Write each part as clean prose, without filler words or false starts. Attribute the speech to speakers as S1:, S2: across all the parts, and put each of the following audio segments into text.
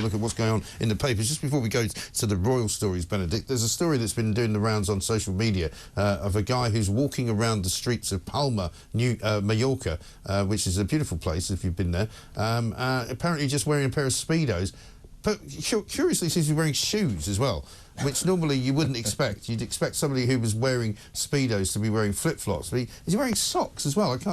S1: Look at what's going on in the papers. Just before we go to the royal stories, Benedict, there's a story that's been doing the rounds on social media of a guy who's walking around the streets of Palma, Mallorca, which is a beautiful place if you've been there, apparently just wearing a pair of Speedos. But curiously, seems to be wearing shoes as well, which normally you wouldn't expect. You'd expect somebody who was wearing Speedos to be wearing flip-flops. But he's wearing socks as well. He's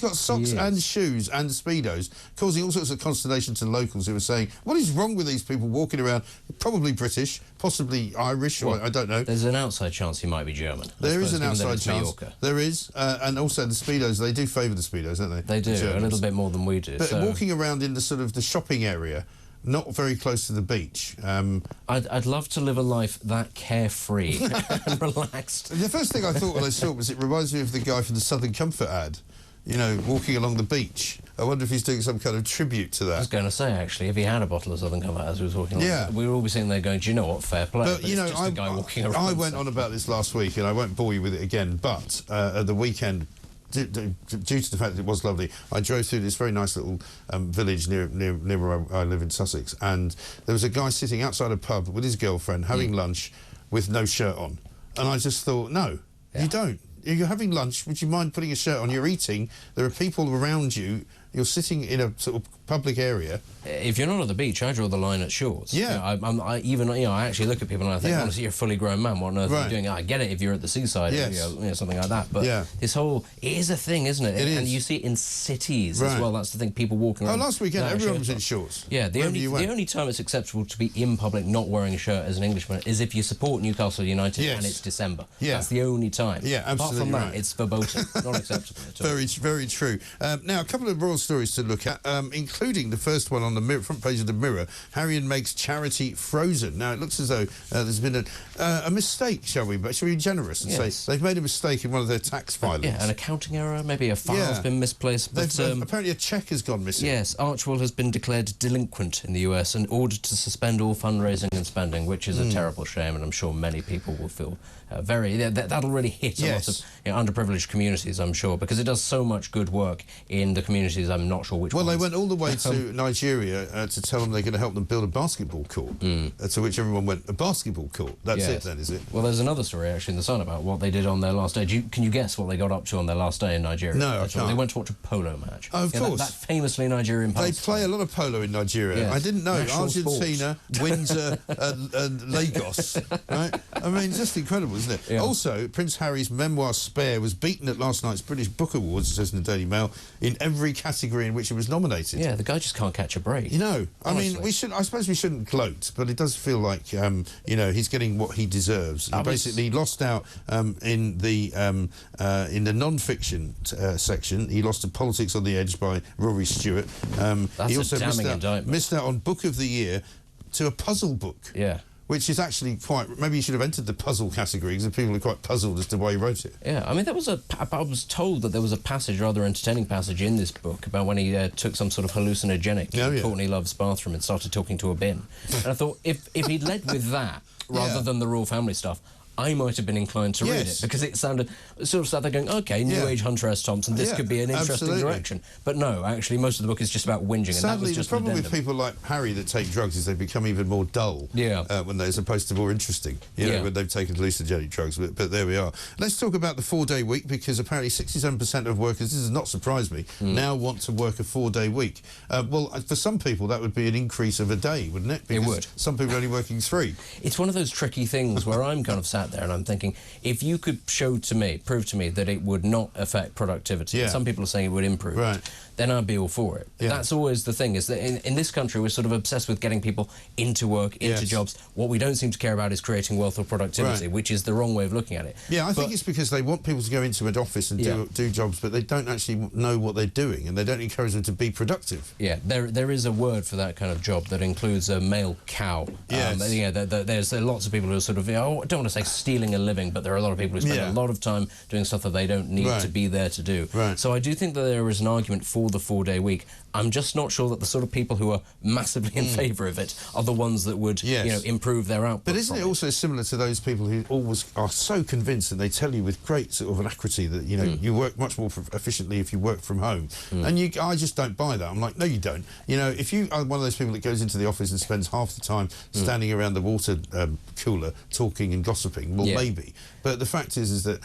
S1: got socks and shoes and Speedos, causing all sorts of consternation to locals who were saying, what is wrong with these people walking around, probably British, possibly Irish, or I don't know.
S2: There's an outside chance he might be German.
S1: There is an outside chance. There is. And also the Speedos, they do favour the Speedos, don't they?
S2: They do, a little bit more than we do.
S1: But walking around in the sort of the shopping area, not very close to the beach.
S2: I'd love to live a life that carefree and relaxed.
S1: The first thing I thought when I saw it was it reminds me of the guy from the Southern Comfort ad, you know, walking along the beach. I wonder if he's doing some kind of tribute to that.
S2: I was going to say, actually, if he had a bottle of Southern Comfort as he was walking along, we would all be sitting there going, do you know what, fair play.
S1: But you know,
S2: it's just a guy walking around.
S1: I went on about this last week, and I won't bore you with it again, but at the weekend, due to the fact that it was lovely, I drove through this very nice little village near where I live in Sussex, and there was a guy sitting outside a pub with his girlfriend having lunch with no shirt on. And I just thought, no, you don't. You're having lunch, would you mind putting a shirt on? You're eating, there are people around you, you're sitting in a sort of public area.
S2: If you're not at the beach, I draw the line at shorts.
S1: Yeah.
S2: You know, I actually look at people and I think, honestly, you're a fully grown man. What on earth are you doing? I get it if you're at the seaside, or, you know, something like that. But this whole, it is a thing, isn't it?
S1: It is.
S2: And you see it in cities as well. That's the thing, people walking around.
S1: Oh, last weekend, everyone was in shorts.
S2: Yeah, the only time it's acceptable to be in public not wearing a shirt as an Englishman is if you support Newcastle United and it's December. Yeah. That's the only time.
S1: Yeah, absolutely.
S2: Apart from that, it's verboten. Not acceptable at all.
S1: Very, very true. Now, a couple of royal stories to look at, including the first one on the front page of the Mirror. Harry and Meg's charity frozen. Now, it looks as though there's been a mistake, shall we be generous and say they've made a mistake in one of their tax filings.
S2: Yeah, an accounting error, maybe a file's been misplaced. But
S1: apparently a cheque has gone missing.
S2: Yes, Archewell has been declared delinquent in the US and ordered to suspend all fundraising and spending, which is a terrible shame, and I'm sure many people will feel that'll really hit a lot of underprivileged communities, I'm sure, because it does so much good work in the communities. I'm not sure which ones.
S1: Well, they went all the way to Nigeria to tell them they're going to help them build a basketball court, to which everyone went, a basketball court? That's it then, is it?
S2: Well, there's another story, actually, in The Sun about what they did on their last day. Can you guess what they got up to on their last day in Nigeria?
S1: No, I can't.
S2: They went to watch a polo match.
S1: Oh, of course.
S2: That famously Nigerian pastime.
S1: They play a lot of polo in Nigeria.
S2: Yes.
S1: I didn't know.
S2: National
S1: Argentina, Windsor, and Lagos, right? I mean, just incredible, isn't it? Yeah. Also, Prince Harry's memoir Spare was beaten at last night's British Book Awards, it says in the Daily Mail, in every category in which it was nominated.
S2: Yeah, the guy just can't catch a break.
S1: You know,
S2: honestly.
S1: I mean, I suppose we shouldn't gloat, but it does feel like, you know, he's getting what he deserves. He basically lost out in the non-fiction section. He lost to Politics on the Edge by Rory Stewart. He also missed out on Book of the Year to a puzzle book.
S2: Yeah.
S1: Which is actually quite... Maybe he should have entered the puzzle category because people are quite puzzled as to why he wrote it.
S2: Yeah, I mean, I was told that there was a passage, a rather entertaining passage in this book about when he took some sort of hallucinogenic in Courtney Love's bathroom and started talking to a bin. And I thought, if he'd led with that, rather than the royal family stuff, I might have been inclined to read it, because it sort of sat there going, OK, New Age Hunter S. Thompson, this could be an interesting direction. But no, actually, most of the book is just about whinging.
S1: Sadly,
S2: and that was just
S1: the problem with people like Harry that take drugs is they become even more dull when they're supposed to be more interesting, you know, when they've taken hallucinogenic drugs. But there we are. Let's talk about the 4-day week, because apparently 67% of workers, this has not surprised me, now want to work a 4-day week. Well, for some people, that would be an increase of a day, wouldn't it? Because
S2: it would.
S1: Some people are only working 3.
S2: It's one of those tricky things where I'm kind of sat there and I'm thinking, if you could prove to me that it would not affect productivity, and some people are saying it would improve it, then I'd be all for it. That's always the thing, is that in this country we're sort of obsessed with getting people into work, into jobs. What we don't seem to care about is creating wealth or productivity, which is the wrong way of looking at it.
S1: Yeah, I think it's because they want people to go into an office and do jobs, but they don't actually know what they're doing, and they don't encourage them to be productive.
S2: Yeah, there is a word for that kind of job that includes a male cow. There's lots of people who are sort of, I don't want to say stealing a living, but there are a lot of people who spend a lot of time doing stuff that they don't need to be there to do. So I do think that there is an argument for for the 4-day week. I'm just not sure that the sort of people who are massively in favour of it are the ones that would, improve their output.
S1: But isn't it also similar to those people who always are so convinced, and they tell you with great sort of alacrity that, you work much more efficiently if you work from home. And I just don't buy that. I'm like, no, you don't. If you are one of those people that goes into the office and spends half the time standing around the water cooler talking and gossiping, well, maybe. But the fact is that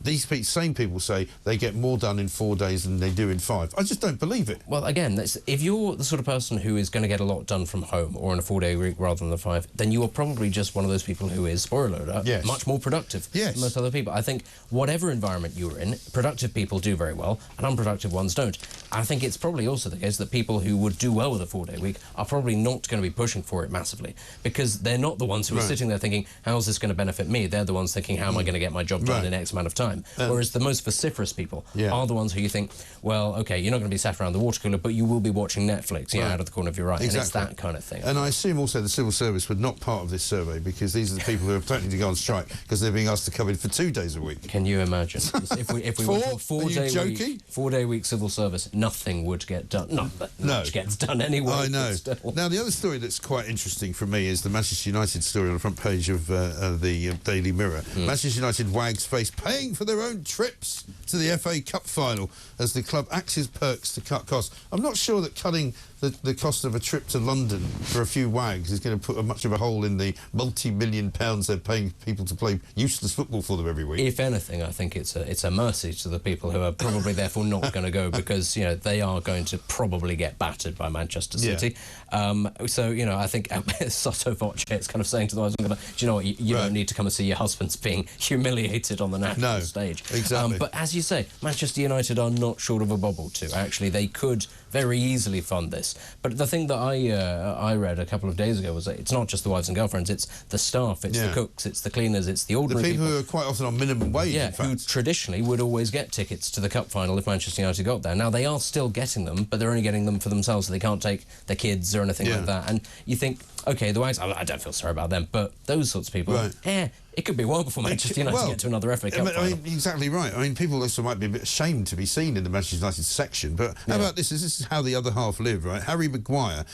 S1: these same people say they get more done in 4 days than they do in 5. I just don't believe it.
S2: Well, again, if you're the sort of person who is going to get a lot done from home or in a 4-day week rather than the 5, then you are probably just one of those people who is, spoiler alert, much more productive than most other people. I think whatever environment you're in, productive people do very well and unproductive ones don't. I think it's probably also the case that people who would do well with a 4-day week are probably not going to be pushing for it massively, because they're not the ones who are sitting there thinking, how's this going to benefit me? They're the ones thinking, how am I going to get my job done in X amount of time? Whereas the most vociferous people are the ones who you think, well, OK, you're not going to be sat around the water cooler, but you will be watching Netflix out of the corner of your eye. Exactly. And it's that kind of thing.
S1: And I assume also the civil service were not part of this survey, because these are the people who are threatening to go on strike because they're being asked to come in for 2 days a week.
S2: Can you imagine? If we went to a 4-day week civil service, nothing would get done. Not that much gets done anyway.
S1: I know. Now, the other story that's quite interesting for me is the Manchester United story on the front page of the Daily Mirror. Manchester United wags face paying for their own trips to the FA Cup final as the club axes perks to cut costs. I'm not sure that cutting the cost of a trip to London for a few wags is going to put much of a hole in the multi-million pounds they're paying people to play useless football for them every week.
S2: If anything, I think it's a mercy to the people who are probably therefore not going to go, because they are going to probably get battered by Manchester City. So I think sotto voce, it's kind of saying to the ones, do you know what, you don't need to come and see your husbands being humiliated on the national stage.
S1: Exactly.
S2: But as you say, Manchester United are not short of a bobble too. Actually, they could very easily fund this. But the thing that I read a couple of days ago was that it's not just the wives and girlfriends, it's the staff, it's the cooks, it's the cleaners, it's the ordinary
S1: people who are quite often on minimum wage, in fact.
S2: Who traditionally would always get tickets to the Cup final if Manchester United got there. Now, they are still getting them, but they're only getting them for themselves, so they can't take their kids or anything like that. And you think, OK, the wags, I don't feel sorry about them, but those sorts of people, it could be a while before Manchester United get to another FA Cup final.
S1: I mean, exactly right. I mean, people also might be a bit ashamed to be seen in the Manchester United section, but how about this? This is how the other half live, right? Harry Maguire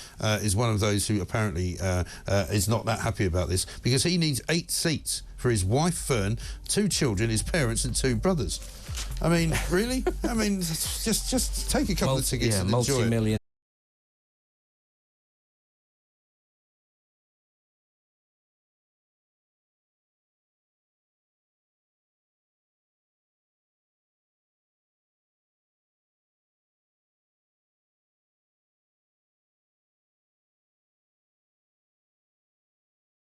S1: is one of those who apparently is not that happy about this, because he needs 8 seats for his wife, Fern, 2 children, his parents and 2 brothers. I mean, really? I mean, just take a couple of tickets and enjoy it.